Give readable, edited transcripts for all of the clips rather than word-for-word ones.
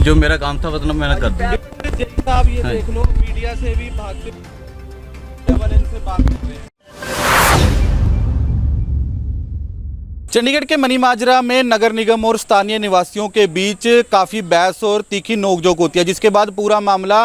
जो मेरा काम था मतलब मैंने कर दिया। साहब ये देख लो, मीडिया से भी भागते से बात कर रहे हैं। चंडीगढ़ के मनी माजरा में नगर निगम और स्थानीय निवासियों के बीच काफ़ी बहस और तीखी नोकझोंक होती है, जिसके बाद पूरा मामला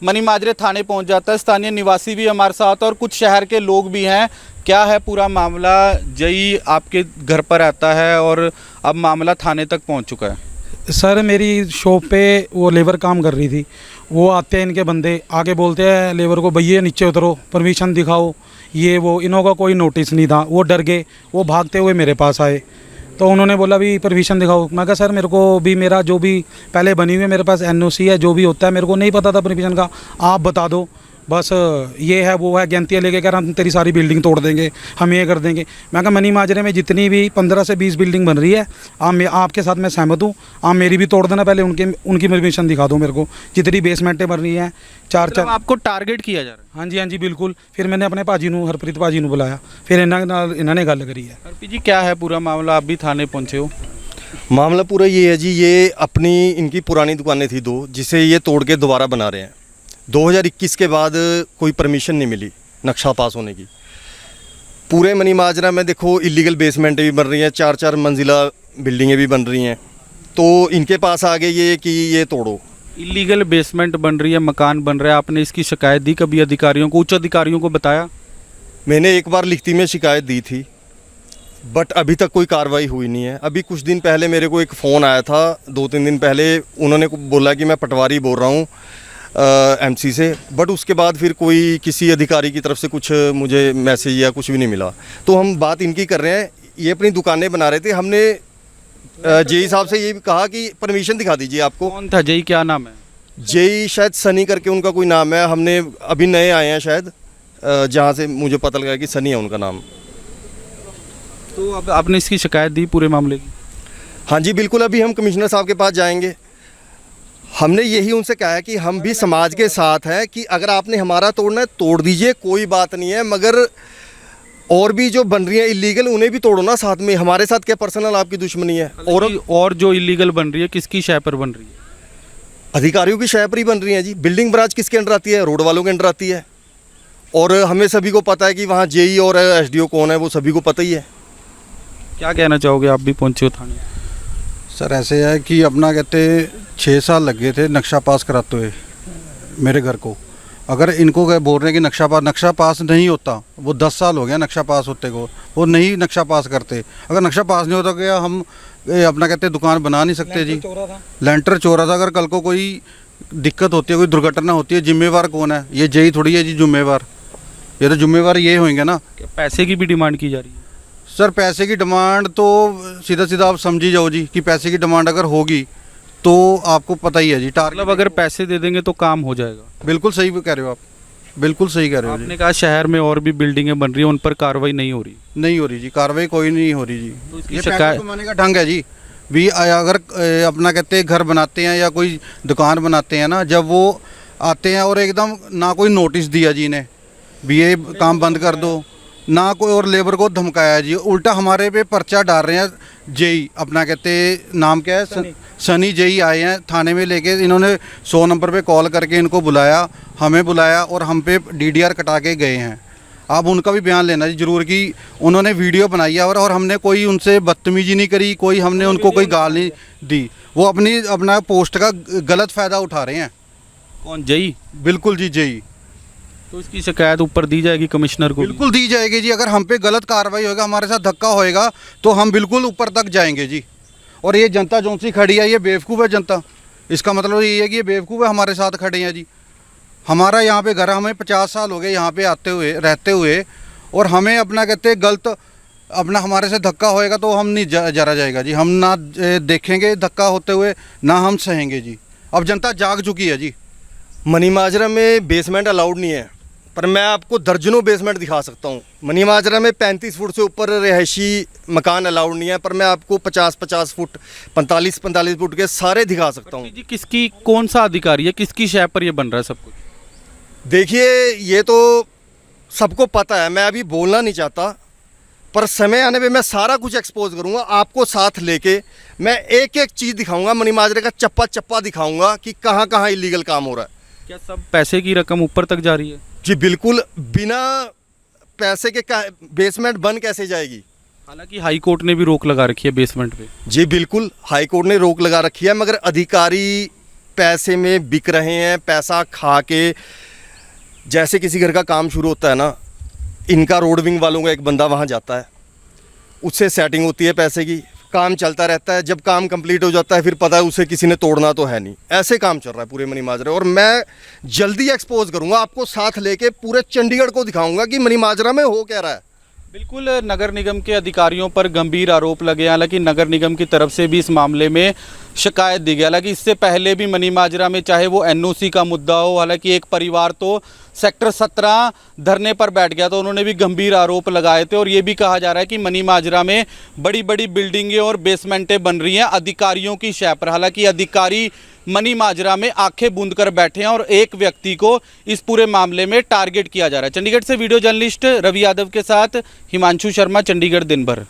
मनी माजरे थाने पहुंच जाता है। स्थानीय निवासी भी हमारे साथ और कुछ शहर के लोग भी हैं। क्या है पूरा मामला? जई आपके घर पर आता है और अब मामला थाने तक पहुंच चुका है। सर मेरी शॉप पे वो लेबर काम कर रही थी, वो आते हैं इनके बंदे आके बोलते हैं लेबर को, भैया नीचे उतरो, परमिशन दिखाओ, ये वो। इन्हों का कोई नोटिस नहीं था, वो डर गए, वो भागते हुए मेरे पास आए। तो उन्होंने बोला भी परमिशन दिखाओ। मैं कहा सर मेरे को भी मेरा जो भी पहले बनी हुई है, मेरे पास एनओसी है, जो भी होता है, मेरे को नहीं पता था परमिशन का, आप बता दो। बस ये है वो है, गैंतियाँ लेके कह रहा हम तेरी सारी बिल्डिंग तोड़ देंगे, हम ये कर देंगे। मैं कहा मनी माजरे में जितनी भी 15 से 20 बिल्डिंग बन रही है, आपके साथ मैं सहमत हूँ, आप मेरी भी तोड़ देना, पहले उनकी परमिशन दिखा दो मेरे को, जितनी बेसमेंटें बन रही हैं। चार आपको टारगेट किया जा रहा है? हाँ जी बिल्कुल। फिर मैंने अपने भाजी नू, हरप्रीत भाजी नू बुलाया, फिर इन्होंने गल करी है। हरप्रीत जी क्या है पूरा मामला? आप भी थाने पहुँचे हो। मामला पूरा ये है जी, ये अपनी इनकी पुरानी दुकानें थी 2, जिसे ये तोड़ के दोबारा बना रहे हैं। 2021 के बाद कोई परमिशन नहीं मिली नक्शा पास होने की। पूरे मनी माजरा में देखो इलीगल बेसमेंटें भी बन रही हैं, 4-4 मंजिला बिल्डिंगें भी बन रही हैं, तो इनके पास आ गए ये कि ये तोड़ो। इलीगल बेसमेंट बन रही है, मकान बन रहा है, आपने इसकी शिकायत दी कभी अधिकारियों को, उच्च अधिकारियों को बताया? मैंने एक बार लिखती में शिकायत दी थी, बट अभी तक कोई कार्रवाई हुई नहीं है। अभी कुछ दिन पहले मेरे को एक फ़ोन आया था, 2-3 दिन पहले, उन्होंने बोला कि मैं पटवारी बोल रहा हूँ एमसी से, बट उसके बाद फिर कोई किसी अधिकारी की तरफ से कुछ मुझे मैसेज या कुछ भी नहीं मिला। तो हम बात इनकी कर रहे हैं, ये अपनी दुकानें बना रहे थे, हमने जेई साहब से ये भी कहा कि परमिशन दिखा दीजिए आपको। कौन था जेई, क्या नाम है? जेई शायद सनी करके उनका कोई नाम है, हमने अभी नए आए हैं शायद, जहाँ से मुझे पता लगा कि सनी है उनका नाम। तो अब आपने इसकी शिकायत दी पूरे मामले की? हाँ जी बिल्कुल, अभी हम कमिश्नर साहब के पास जाएंगे। हमने यही उनसे कहा है कि हम भी समाज के साथ हैं, कि अगर आपने हमारा तोड़ना है तोड़ दीजिए, कोई बात नहीं है, मगर और भी जो बन रही है इलीगल उन्हें भी तोड़ो ना साथ में। हमारे साथ क्या पर्सनल आपकी दुश्मनी है? और जो इलीगल बन रही है किसकी शय पर बन रही है? अधिकारियों की शय पर ही बन रही है जी। बिल्डिंग ब्रांच किसके अंडर आती है? रोड वालों के अंडर आती है, और हमें सभी को पता है कि वहाँ जेई और एसडीओ कौन है, वो सभी को पता ही है। क्या कहना चाहोगे? आप भी पहुँचे हो थाने। सर ऐसे है कि अपना कहते 6 साल लग गए थे नक्शा पास कराते हुए मेरे घर को। अगर इनको बोल रहे हैं कि नक्शा पास नहीं होता, वो 10 साल हो गया नक्शा पास होते को, वो नहीं नक्शा पास करते। अगर नक्शा पास नहीं होता क्या हम अपना कहते दुकान बना नहीं सकते जी। लेंटर चोरा था। अगर कल को कोई दिक्कत होती है, कोई दुर्घटना होती है, जिम्मेवार कौन है? ये जेई थोड़ी है जी जिम्मेवार, ये तो जिम्मेवार ये होंगे ना। पैसे की भी डिमांड की जा रही है? सर पैसे की डिमांड तो सीधा आप समझी जाओ जी, कि पैसे की डिमांड अगर होगी तो आपको पता ही है जी। मतलब अगर पैसे दे देंगे तो काम हो जाएगा? बिल्कुल सही कह रहे हो आप, बिल्कुल सही कह रहे हो। आपने कहा शहर में और भी बिल्डिंगें बन रही हैं, उन पर कार्रवाई नहीं हो रही? नहीं हो रही जी, कार्रवाई कोई नहीं हो रही जी। तो ये पैसे कमाने का ढंग है जी। भी अगर अपना कहते घर बनाते हैं या कोई दुकान बनाते हैं ना, जब वो आते हैं और एकदम ना कोई नोटिस दिया जी इन्हें भी ये काम बंद कर दो, ना कोई और लेबर को धमकाया जी, उल्टा हमारे पे पर्चा डाल रहे हैं। जेई अपना कहते नाम क्या है, सनी जेई आए हैं थाने में लेके, इन्होंने 100 नंबर पे कॉल करके इनको बुलाया, हमें बुलाया और हम पे डीडीआर कटा के गए हैं। आप उनका भी बयान लेना जी जरूर, कि उन्होंने वीडियो बनाई है और हमने कोई उनसे बदतमीजी नहीं करी, कोई हमने उनको कोई गाल नहीं दी। वो अपना पोस्ट का गलत फ़ायदा उठा रहे हैं। कौन, जेई? बिल्कुल जी जेई। तो इसकी शिकायत ऊपर दी जाएगी कमिश्नर को? बिल्कुल दी जाएगी जी। अगर हम पे गलत कार्रवाई होगा, हमारे साथ धक्का होएगा, तो हम बिल्कुल ऊपर तक जाएंगे जी। और ये जनता जो सी खड़ी है, ये बेवकूफ़ है जनता। इसका मतलब ये है कि ये बेवकूफ़ है, हमारे साथ खड़े हैं जी। हमारा यहाँ पे घर, हमें 50 साल हो गए यहाँ पे रहते हुए, और हमें अपना कहते गलत अपना हमारे से धक्का होएगा तो हम नहीं जरा जाएगा जी। हम ना देखेंगे धक्का होते हुए, ना हम सहेंगे जी। अब जनता जाग चुकी है जी। मनी माजरा में बेसमेंट अलाउड नहीं है, पर मैं आपको दर्जनों बेसमेंट दिखा सकता हूँ। मनी माजरा में 35 फुट से ऊपर रिहायशी मकान अलाउड नहीं है, पर मैं आपको 50-50 फुट 45-45 फुट के सारे दिखा सकता हूँ। जी किसकी, कौन सा अधिकारी है, किसकी शय पर ये बन रहा है सब कुछ? देखिए ये तो सबको पता है, मैं अभी बोलना नहीं चाहता, पर समय आने पे मैं सारा कुछ एक्सपोज करूंगा, आपको साथ लेके मैं एक एक चीज़ दिखाऊंगा, मनी माजरे का चप्पा चप्पा दिखाऊंगा कि कहाँ कहाँ इलीगल काम हो रहा है। क्या सब पैसे की रकम ऊपर तक जा रही है? जी बिल्कुल, बिना पैसे के बेसमेंट बन कैसे जाएगी। हालांकि हाई कोर्ट ने भी रोक लगा रखी है बेसमेंट पे। जी बिल्कुल, हाई कोर्ट ने रोक लगा रखी है, मगर अधिकारी पैसे में बिक रहे हैं, पैसा खा के। जैसे किसी घर का काम शुरू होता है ना, इनका रोड विंग वालों का एक बंदा वहाँ जाता है, उससे सेटिंग होती है पैसे की, काम चलता रहता है। जब काम कंप्लीट हो जाता है फिर पता है उसे किसी ने तोड़ना तो है नहीं। ऐसे काम चल रहा है पूरे मनी माजरा, और मैं जल्दी एक्सपोज करूँगा, आपको साथ लेके पूरे चंडीगढ़ को दिखाऊंगा कि मनी माजरा में हो क्या रहा है। बिल्कुल, नगर निगम के अधिकारियों पर गंभीर आरोप लगे। हालांकि नगर निगम की तरफ से भी इस मामले में शिकायत दी गई। हालांकि इससे पहले भी मनी माजरा में चाहे वो एनओसी का मुद्दा हो, हालांकि एक परिवार तो सेक्टर 17 धरने पर बैठ गया, तो उन्होंने भी गंभीर आरोप लगाए थे। और ये भी कहा जा रहा है कि मनी माजरा में बड़ी बड़ी बिल्डिंगें और बेसमेंटें बन रही हैं अधिकारियों की शय पर। हालांकि अधिकारी मनी माजरा में आंखें बूंद कर बैठे हैं और एक व्यक्ति को इस पूरे मामले में टारगेट किया जा रहा है। चंडीगढ़ से वीडियो जर्नलिस्ट रवि यादव के साथ हिमांशु शर्मा, चंडीगढ़ दिन भर।